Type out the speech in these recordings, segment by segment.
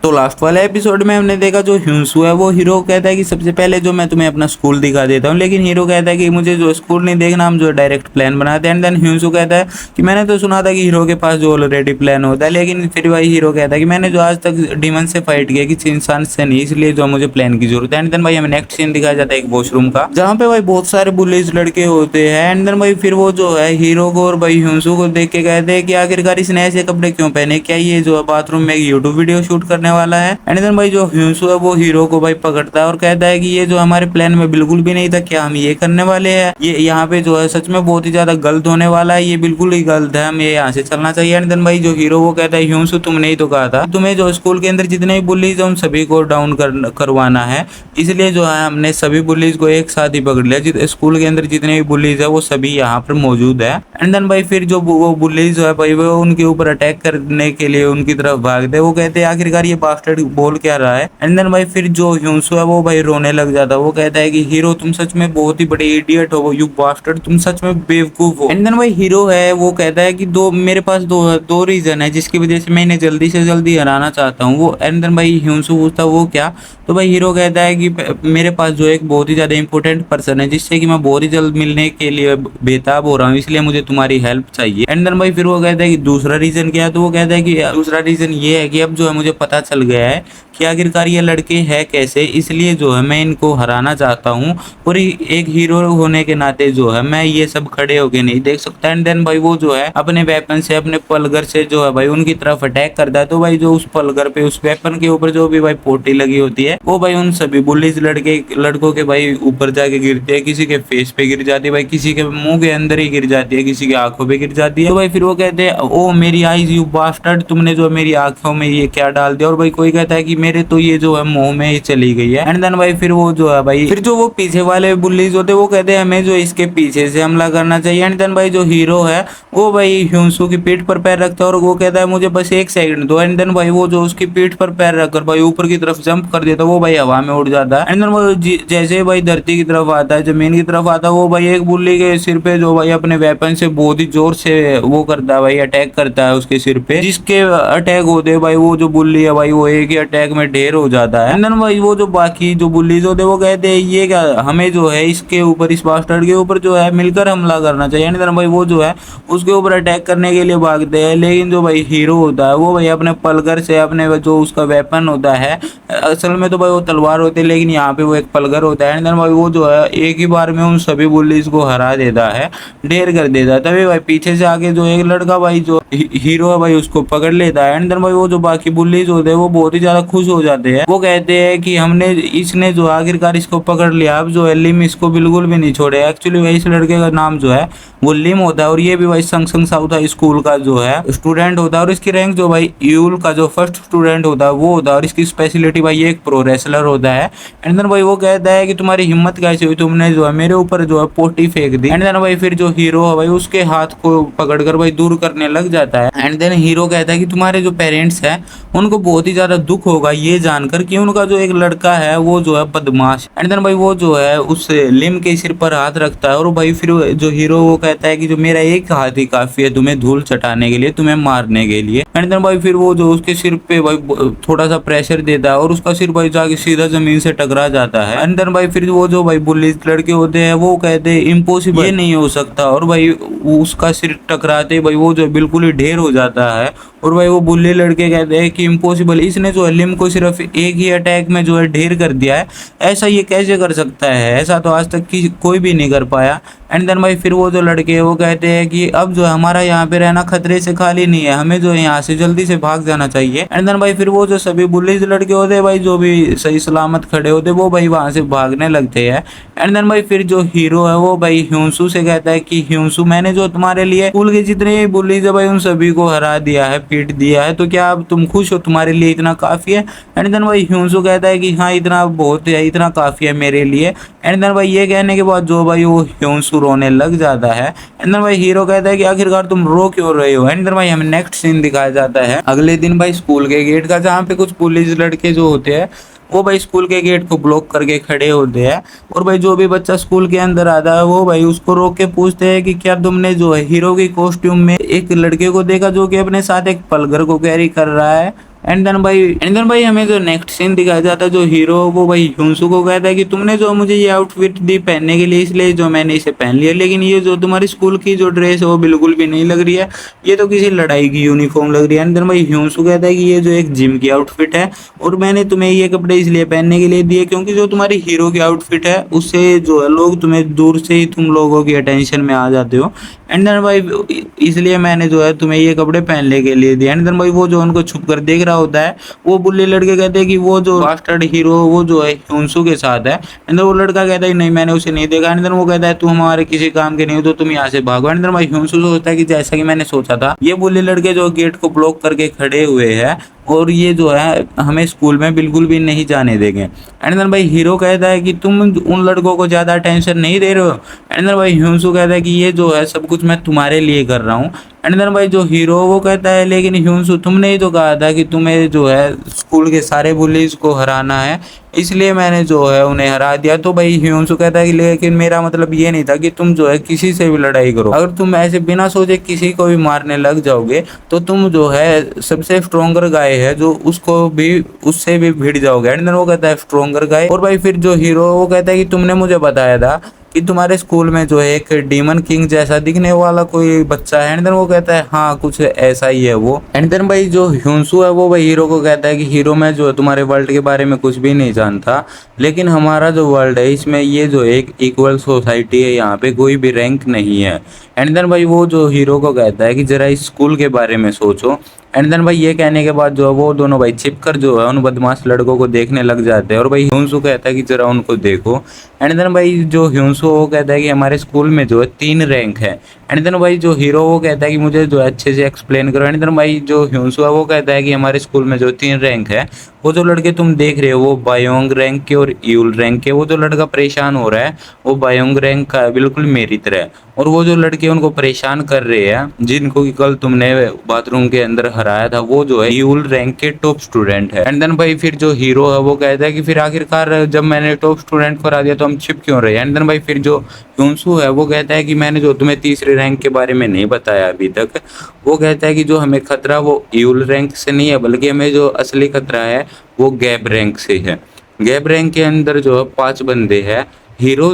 तो लास्ट वाले एपिसोड में हमने देखा जो ह्यूंसू है वो हीरो कहता है कि सबसे पहले जो मैं तुम्हें अपना स्कूल दिखा देता हूँ, लेकिन हीरो कहता है कि मुझे जो स्कूल नहीं देखना, हम जो डायरेक्ट प्लान बनाते हैं। एंड देन ह्यूंसू कहता है कि मैंने तो सुना था कि हीरो के पास जो ऑलरेडी प्लान होता है, लेकिन फिर वही हीरो कहता है कि मैंने जो आज तक डीमन से फाइट किया किसी इंसान से नहीं, इसलिए जो मुझे प्लान की जरूरत है। एंड देन भाई हमें नेक्स्ट सीन दिखाया जाता है एक वॉशरूम का, जहाँ पे भाई बहुत सारे बुलिस लड़के होते हैं। एंड देन भाई फिर वो जो है हीरो को और भाई ह्यूंसू को देख के कहते हैं कि आखिरकार इसने ऐसे कपड़े क्यों पहने, क्या ये जो बाथरूम में यूट्यूब वीडियो शूट करने वाला है। एंड देन भाई जो ह्यूंसू है वो हीरो को भाई पकड़ता है और कहता है कि ये जो हमारे प्लान में बिल्कुल भी नहीं था, क्या हम ये करने वाले हैं, ये यहाँ पे जो है सच में बहुत ही ज्यादा गलत होने वाला है, ये बिल्कुल ही गलत है, हमें यहाँ से चलना चाहिए। एंड देन भाई जो हीरो वो कहता है ह्यूंसू तुमने ही तो कहा था तुम्हें जो स्कूल के अंदर जितने भी बुलीज उन सभी को डाउन करवाना है, इसलिए जो है हमने सभी बुलीज को एक साथ ही पकड़ लिया। स्कूल के अंदर जितने भी बुलीज है वो सभी यहाँ पर मौजूद है। एंड देन भाई फिर जो वो बुलीज है भाई वो उनके ऊपर अटैक करने के लिए उनकी तरफ भागते हैं। वो कहते हैं आखिरकार ये बास्टर्ड बोल क्या रहा है। एंड देन भाई फिर जो ह्यूंसू है वो भाई रोने लग जाता है। वो कहता है कि हीरो तुम सच में बहुत ही बड़े इडियट हो, यू बास्टर्ड, तुम सच में बेवकूफ हो। एंड देन भाई हीरो है वो कहता है कि मेरे पास दो रीजन है जिसकी वजह से मैं इन्हें जल्दी से जल्दी हराना चाहता हूँ। वो एंड देन भाई ह्यूंसू पूछता है वो क्या, तो भाई हीरो कहता है कि मेरे पास जो एक बहुत ही ज्यादा इंपॉर्टेंट पर्सन है जिससे कि मैं बहुत ही जल्द मिलने के लिए बेताब हो रहा हूँ, इसलिए मुझे तुम्हारी हेल्प चाहिए। एंड देन भाई फिर वो कहता है कि दूसरा रीजन क्या है, तो वो कहता है कि दूसरा रीजन ये है कि अब जो है मुझे पता चल गया है कि आखिरकार ये लड़के हैं कैसे, इसलिए जो है मैं इनको हराना चाहता हूँ और एक हीरो होने के नाते जो है मैं ये सब खड़े होके नहीं देख सकता। एंड देन भाई वो जो है अपने वेपन से, अपने पलगर से जो है भाई उनकी तरफ अटैक करता है। तो भाई जो उस पलगर पे, उस वेपन के ऊपर जो भी भाई पोटी लगी होती है वो भाई उन सभी बुलिस लड़कों के भाई ऊपर जाके गिरती है। किसी के फेस पे गिर जाती है भाई, किसी के मुंह के अंदर ही गिर जाती है, किसी की आंखों पे गिर जाती है। तो भाई फिर वो कहते हैं ओ मेरी आईज यू बास्टर्ड, तुमने जो मेरी आंखों में ये क्या डाल दिया। और भाई कोई कहता है कि मेरे तो ये जो है मुंह में ही चली गई है। एंड देन भाई फिर वो जो है भाई फिर जो वो पीछे वाले बुल्लीज होते हैं वो कहते हैं हमें जो इसके पीछे से हमला करना चाहिए। एंड देन भाई जो हीरो है वो भाई ह्यूंसू की पीठ पर पैर रखता है और वो कहता है मुझे बस एक सेकंड दो। एंड देन भाई वो जो उसकी पीठ पर पैर रखकर भाई ऊपर की तरफ जंप कर देता है, वो भाई हवा में उड़ जाता है। एंड देन वो जैसे ही भाई धरती की तरफ आता है, जमीन की तरफ आता है, वो भाई एक बुल्ली के सिर पे जो भाई अपने वेपन से बहुत ही जोर से वो करता है भाई, अटैक करता है उसके सिर पे, जिसके अटैक होते हैं भाई वो जो बुल्ली है भाई वो एक ही अटैक में ढेर हो जाता है। एंड देन भाई वो जो बाकी जो बुल्लीज होते हैं वो कहते हैं ये क्या, हमें जो है इसके ऊपर, इस बास्टर्ड के ऊपर जो है मिलकर हमला करना चाहिए। एंड देन भाई वो जो है उसके ऊपर अटैक करने के लिए भागते हैं, लेकिन जो भाई हीरो होता है वो भाई अपने पलगर से, अपने जो उसका वेपन होता है, असल में तो भाई वो तलवार होती है लेकिन यहाँ पे वो एक पलगर होता है। एंड देन भाई वो जो है एक ही बार में उन सभी बुल्लीज को हरा देता है, ढेर कर देता है। तभी भाई पीछे से आके जो एक लड़का भाई जो हीरो है भाई उसको पकड़ लेता है। एंड देन भाई वो जो बाकी बुल्लीज होते हैं वो बहुत ही ज्यादा खुश हो जाते हैं। वो कहते हैं कि हमने इसने जो आखिरकार इसको पकड़ लिया, अब जो है लिम इसको बिल्कुल भी नहीं छोड़े। एक्चुअली भाई इस लड़के का नाम जो है वो लिम होता है और ये भी भाई संग साउथ हाई स्कूल का जो है स्टूडेंट होता है और इसकी रैंक जो भाई यूल का जो फर्स्ट स्टूडेंट होता है वो होता है और इसकी स्पेशलिटी भाई एक प्रो रेसलर होता है। एंड देन भाई वो कहता है कि तुम्हारी हिम्मत कैसे हुई, तुमने जो है मेरे ऊपर जो है पोटी फेंक दी। एंड देन भाई फिर जो हीरो है भाई उसके हाथ को पकड़कर भाई दूर करने लग जाता है। एंड देन हीरो कहता है कि तुम्हारे जो पेरेंट्स हैं उनको बहुत ही ज्यादा दुख होगा ये जानकर कि उनका जो एक लड़का है वो जो है बदमाश। एंड देन भाई वो जो है उस लिम के सिर पर हाथ रखता है और भाई फिर जो हीरो वो कहता है कि जो मेरा एक हाथ ही काफी है तुम्हें धूल चटाने के लिए, तुम्हें मारने के लिए। एंड देन भाई फिर वो जो उसके सिर पे भाई थोड़ा सा प्रेशर देता है और उसका सिर भाई जाके सीधा जमीन से टकरा जाता है। एंड देन भाई फिर वो जो भाई बुल्ली लड़के होते हैं वो कहते हैं इम्पॉसिबल, ये नहीं हो सकता। और भाई उसका सिर टकराते भाई वो जो बिल्कुल ही ढेर हो जाता है और भाई वो बुल्ली लड़के कहते हैं कि इम्पॉसिबल, इसने जो है लिम को सिर्फ एक ही अटैक में जो है ढेर कर दिया है, ऐसा ये कैसे कर सकता है, ऐसा तो आज तक कोई भी नहीं कर पाया। एंड देन भाई फिर वो जो लड़के हैं वो कहते हैं कि अब जो है हमारा यहाँ पे रहना खतरे से खाली नहीं है, हमें जो है यहाँ से जल्दी से भाग जाना चाहिए। एंड देन भाई फिर वो जो सभी बुल्लीज लड़के होते हैं भाई जो भी सही सलामत खड़े होते वो भाई वहां से भागने लगते हैं। एंड देन भाई फिर जो हीरो है वो भाई ह्यूंसू से कहता है कि ह्यूंसू मैंने जो तुम्हारे लिए स्कूल के जितने बुल्लीज है भाई उन सभी को हरा दिया है, पीट दिया है, तो क्या अब तुम खुश हो, तुम्हारे लिए इतना काफी है। एंड देन भाई ह्यूंसू कहता है कि हाँ इतना बहुत है, इतना काफी है मेरे लिए। एंड देन भाई ये कहने के बाद जो भाई वो ह्यूंसू रोने लग जाता है। एंड देन भाई हीरो कहता है कि आखिरकार तुम रो क्यों रहे हो। एंड देन भाई हमें नेक्स्ट सीन दिखाया जाता है अगले दिन भाई स्कूल के गेट का, जहाँ पे कुछ पुलिस लड़के जो होते हैं वो भाई स्कूल के गेट को ब्लॉक करके खड़े होते हैं और भाई जो भी बच्चा स्कूल के अंदर आता है वो भाई उसको रोक के पूछते हैं कि क्या तुमने जो है हीरो की कॉस्ट्यूम में एक लड़के को देखा जो कि अपने साथ एक पलगर को कैरी कर रहा है। एंड देन भाई हमें जो नेक्स्ट सीन दिखाया जाता है, जो हीरो वो भाई ह्यूंसू को कहता है कि तुमने जो मुझे ये आउटफिट दी पहनने के लिए, इसलिए जो मैंने इसे पहन लिया, लेकिन ये जो तुम्हारी स्कूल की जो ड्रेस है वो बिल्कुल भी नहीं लग रही है, ये तो किसी लड़ाई की यूनिफॉर्म लग रही है। एंड देन भाई ह्यूंसू कहता है कि ये जो एक जिम की आउटफिट है और मैंने तुम्हें ये कपड़े इसलिए पहनने के लिए दिए क्योंकि जो तुम्हारी हीरो की आउटफिट है उससे जो है लोग तुम्हें दूर से ही तुम लोगों की अटेंशन में आ जाते हो। एंड देन भाई इसलिए मैंने जो है तुम्हें ये कपड़े पहनने के लिए दिए। एंड देन भाई वो जो उनको छुप कर देख रहा होता है, वो बुल्ले लड़के कहते हैं कि वो जो बास्टर्ड हीरो वो जो है ह्यूंसू के साथ है। एंड वो लड़का कहता है नहीं मैंने उसे नहीं देखा। एंड देन वो कहता है तू हमारे किसी काम के नहीं हो तो तुम यहाँ से भागो। एंड देन भाई ह्यूंसू सोचता है कि जैसा कि मैंने सोचा था, ये बुल्ले लड़के जो गेट को ब्लॉक करके खड़े हुए हैं और ये जो है हमें स्कूल में बिल्कुल भी नहीं जाने देंगे। एंड देन भाई हीरो कहता है कि तुम उन लड़कों को ज़्यादा टेंशन नहीं दे रहे हो। एंड देन भाई ह्यूंसू कहता है कि ये जो है सब कुछ मैं तुम्हारे लिए कर रहा हूँ। एंड देन भाई जो हीरो वो कहता है लेकिन ह्यूंसू तुमने ही तो कहा था कि तुम्हें जो है स्कूल के सारे बुलीज को हराना है, इसलिए मैंने जो है उन्हें हरा दिया। तो भाई ह्यूंसू कहता है कि लेकिन मेरा मतलब ये नहीं था कि तुम जो है किसी से भी लड़ाई करो, अगर तुम ऐसे बिना सोचे किसी को भी मारने लग जाओगे तो तुम जो है सबसे स्ट्रोंगर गाय है जो उसको भी उससे भी भिड़ जाओगे। एंड देन वो कहता है स्ट्रोंगर गाय। और भाई फिर जो हीरो वो कहता है कि तुमने मुझे बताया था कि तुम्हारे स्कूल में जो है एक डीमन किंग जैसा दिखने वाला कोई बच्चा है। एंड देन वो कहता है हाँ कुछ ऐसा ही है वो। एंड देन भाई जो ह्यूंसू है वो भाई हीरो को कहता है कि हीरो मैं जो है तुम्हारे वर्ल्ड के बारे में कुछ भी नहीं जानता, लेकिन हमारा जो वर्ल्ड है इसमें ये जो एक इक्वल सोसाइटी है, यहाँ पे कोई भी रैंक नहीं है। एंड देन भाई वो जो हीरो को कहता है कि जरा इस स्कूल के बारे में सोचो। एंड देन भाई ये कहने के बाद जो है वो दोनों भाई छिपकर जो है उन बदमाश लड़कों को देखने लग जाते हैं और भाई ह्यूंसू कहता है कि जरा उनको देखो। एंड देन भाई जो ह्यूंसू वो कहता है कि हमारे स्कूल में जो है 3 रैंक है। एंड देन भाई जो हीरो वो कहता है कि मुझे जो है अच्छे से एक्सप्लेन करो। एंड देन भाई जो ह्यूंसू है वो कहता है कि हमारे स्कूल में जो 3 रैंक है, वो जो लड़के तुम देख रहे हो वो बायोंग रैंक के और यूल रैंक के। वो जो लड़का परेशान हो रहा है वो बायोंग रैंक का है, बिल्कुल मेरी तरह। और वो जो लड़के उनको परेशान कर रहे हैं जिनको कि कल तुमने बाथरूम के अंदर हराया था, वो जो है यूल रैंक के टॉप स्टूडेंट है। एंड देन भाई फिर जो हीरो है वो कहता है कि फिर आखिरकार जब मैंने टॉप स्टूडेंट को हरा दिया तो हम छिप क्यों रहे। एंड देन भाई फिर जो ह्यूंसू है वो कहता है कि मैंने जो तुम्हें तीसरे रैंक के बारे में नहीं बताया अभी तक, वो कहता है कि जो हमें खतरा वो यूल रैंक से नहीं है, बल्कि हमें जो असली खतरा है वो गैप रैंक से है। गैप रैंक के अंदर जो है 5 बंदे हैं। हीरो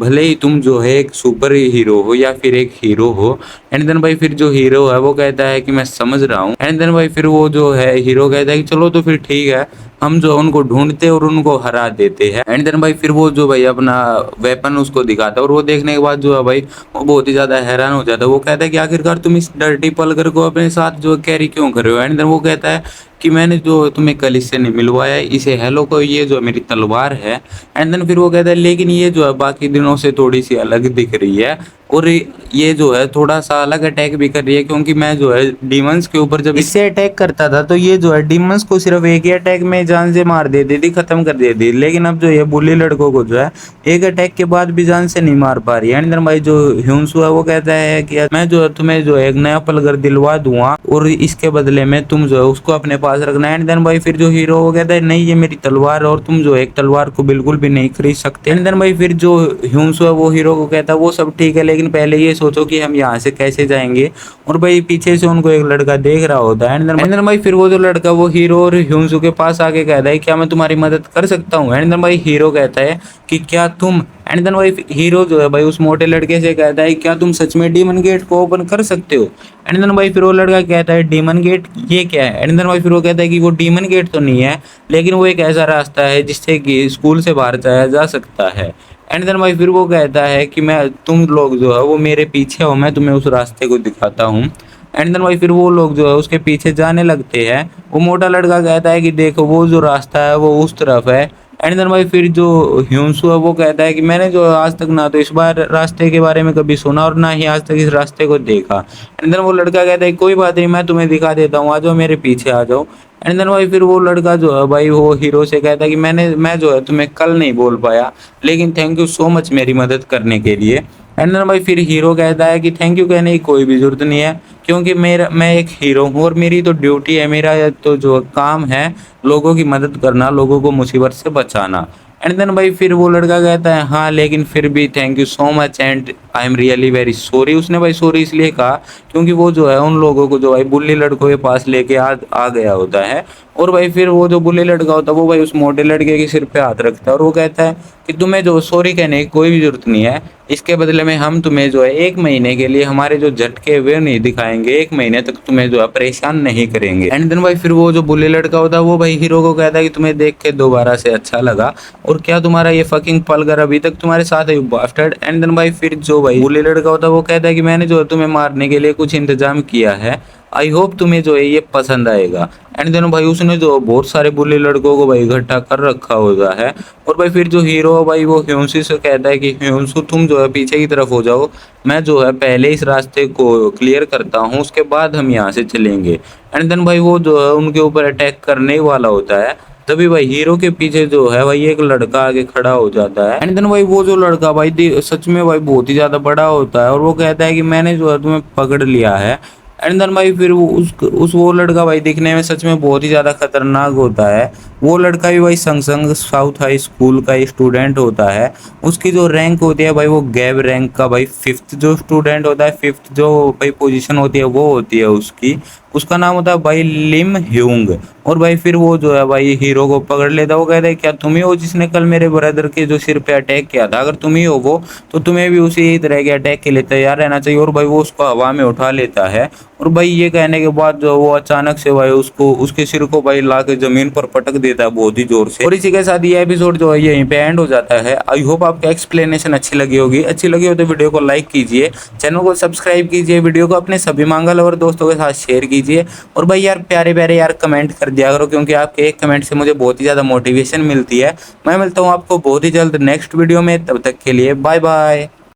भले ही तुम जो है एक सुपर हीरो हो या फिर एक हीरो हो। एंड देन भाई फिर जो हीरो है वो कहता है कि मैं समझ रहा हूँ। एंड देन भाई फिर वो जो है हीरो कहता है कि चलो तो फिर ठीक है, हम जो उनको ढूंढते और उनको हरा देते हैं। एंड देन भाई फिर वो जो भाई अपना वेपन उसको दिखाता है और वो देखने के बाद जो है भाई वो बहुत ही ज्यादा हैरान हो जाता है। वो कहता है कि आखिरकार तुम इस डर्टी पलकर को अपने साथ जो कैरी क्यों कर रहे हो। एंड देन वो कहता है कि मैंने जो तुम्हें कल इससे नहीं मिलवाया, इसे हेलो को, ये जो मेरी तलवार है। एंड देन फिर वो कहता है लेकिन ये जो है बाकी दिनों से थोड़ी सी अलग दिख रही है और ये जो है थोड़ा सा अलग अटैक भी कर रही है, क्योंकि मैं जो है डीमंस के ऊपर जब इससे अटैक करता था तो ये जो है डीमंस को सिर्फ एक ही अटैक में जान से मार देती थी, खत्म कर देती थी, लेकिन अब जो ये बुल्ली लड़कों को जो है एक अटैक के बाद भी जान से नहीं मार पा रही है। एंड देन भाई जो ह्यूंसू है वो कहता है कि मैं जो है तुम्हें जो है एक नया पलगर दिलवा दूंगा और इसके बदले में तुम जो है उसको अपने पास रखना। एंड देन भाई फिर जो हीरो वो कहता है नहीं ये मेरी तलवार है और तुम जो एक तलवार को बिल्कुल भी नहीं खरीद सकते। एंड देन भाई फिर जो ह्यूंसू है वो हीरो को कहता है वो सब ठीक है, लेकिन पहले ये सोचो कि हम यहाँ से कैसे जाएंगे। और भाई पीछे से उनको एक लड़का देख रहा होता है। एंड देन भाई फिर वो जो लड़का वो हीरो और ह्यूंसू के पास आके कहता है क्या मैं तुम्हारी मदद कर सकता हूँ। एंड देन भाई हीरो कहता है कि क्या तुम। एंड देन भाई हीरो जो है भाई उस मोटे लड़के से कहता है क्या तुम सच में डीमन गेट को ओपन कर सकते हो। एंड देन भाई फिर वो लड़का कहता है डीमन गेट ये क्या है। एंड देन भाई फिर वो कहता है कि वो डीमन गेट तो नहीं है, लेकिन वो एक ऐसा रास्ता है जिससे कि स्कूल से बाहर जाया जा सकता है। एंड देन भाई फिर वो कहता है कि मैं तुम लोग जो है वो मेरे पीछे हो, मैं तुम्हें उस रास्ते को दिखाता हूँ। एंड देन भाई फिर वो लोग जो है उसके पीछे जाने लगते हैं। वो मोटा लड़का कहता है कि देखो वो जो रास्ता है वो उस तरफ है। एंड देन भाई फिर जो ह्यूंसू है वो कहता है कि मैंने जो आज तक ना तो इस बार रास्ते के बारे में कभी सुना और ना ही आज तक इस रास्ते को देखा। एंड देन वो लड़का कहता है कोई बात नहीं, मैं तुम्हें दिखा देता हूँ, आ जाओ मेरे पीछे आ जाओ। एंड देन भाई फिर वो लड़का जो है भाई वो हीरो से कहता है कि मैं जो है तुम्हें कल नहीं बोल पाया, लेकिन थैंक यू सो मच मेरी मदद करने के लिए। एंड देन भाई फिर हीरो कहता है कि थैंक यू कहने की कोई भी जरूरत नहीं है, क्योंकि मैं एक हीरो हूँ और मेरी तो ड्यूटी है, मेरा तो जो काम है लोगों की मदद करना, लोगों को मुसीबत से बचाना। एंड देन भाई फिर वो लड़का कहता है हाँ लेकिन फिर भी thank you so much and I am really very sorry. उसने भाई सॉरी इसलिए कहा क्योंकि वो जो है उन लोगों को जो भाई बुल्ली लड़कों के पास लेके आ गया होता है और भाई फिर वो जो बुल्ले लड़का होता है वो भाई उस मोटे लड़के के सिर पे हाथ रखता है और वो कहता है कि तुम्हें जो सॉरी कहने की कोई भी जरूरत नहीं है, इसके बदले में हम तुम्हें जो है 1 महीने के लिए हमारे जो झटके वे नहीं दिखाएंगे, 1 महीने तक तुम्हें जो है परेशान नहीं करेंगे। एंड देन भाई फिर वो जो बुल्ले लड़का होता है वो भाई हीरो को कहता है कि तुम्हें देख के दोबारा से अच्छा लगा, और क्या तुम्हारा ये फकिंग पलगर अभी तक तुम्हारे साथ है, बास्टर्ड। एंड देन भाई फिर जो भाई बुल्ले लड़का होता है वो कहता है कि मैंने जो है तुम्हें मारने के लिए कुछ इंतजाम किया है, आई होप तुम्हें जो है ये पसंद आएगा। एंड देन भाई उसने जो बहुत सारे बुल्ले लड़कों को भाई इकट्ठा कर रखा होता है, और भाई फिर जो हीरो है भाई वो ह्यूंसी से कहता है कि ह्यूंसू तुम जो है पीछे की तरफ हो जाओ, मैं जो है पहले इस रास्ते को क्लियर करता हूँ, उसके बाद हम यहाँ से चलेंगे। एंड देन भाई वो जो है उनके ऊपर अटैक करने ही वाला होता है, तभी भाई हीरो के पीछे जो है भाई एक लड़का आगे खड़ा हो जाता है। एंड देन भाई वो जो लड़का भाई सच में भाई बहुत ही ज्यादा बड़ा होता है, और वो कहता है कि मैंने जो है तुम्हें पकड़ लिया है। एंड देन भाई फिर वो लड़का भाई दिखने में सच में बहुत ही ज़्यादा खतरनाक होता है। वो लड़का भी भाई संगसंग साउथ हाई स्कूल का स्टूडेंट होता है। उसकी जो रैंक होती है भाई वो गैब रैंक का भाई 5th जो स्टूडेंट होता है, 5th जो भाई पोजीशन होती है वो होती है उसकी। उसका नाम होता है भाई लिम ह्यूंग। और भाई फिर वो जो है भाई हीरो को पकड़ लेता है। वो कहता है क्या तुम ही हो जिसने कल मेरे ब्रदर के जो सिर पे अटैक किया था? अगर तुम ही हो वो, तो तुम्हें भी उसी तरह के अटैक के लिए तैयार रहना चाहिए। और भाई वो उसको हवा में उठा लेता है, और भाई ये कहने के बाद जो वो अचानक से भाई उसको उसके सिर को भाई ला के जमीन पर पटक देता है बहुत ही जोर से। और इसी के साथ ये एपिसोड जो है यहीं पे एंड हो जाता है। आई होप आपको एक्सप्लेनेशन अच्छी लगी होगी। अच्छी लगी हो तो वीडियो को लाइक कीजिए, चैनल को सब्सक्राइब कीजिए, वीडियो को अपने सभी मंगल और दोस्तों के साथ शेयर कीजिए। और भाई यार प्यारे प्यारे यार कमेंट कर दिया करो, क्योंकि आपके एक कमेंट से मुझे बहुत ही ज़्यादा मोटिवेशन मिलती है। मैं मिलता हूँ आपको बहुत ही जल्द नेक्स्ट वीडियो में, तब तक के लिए बाय बाय।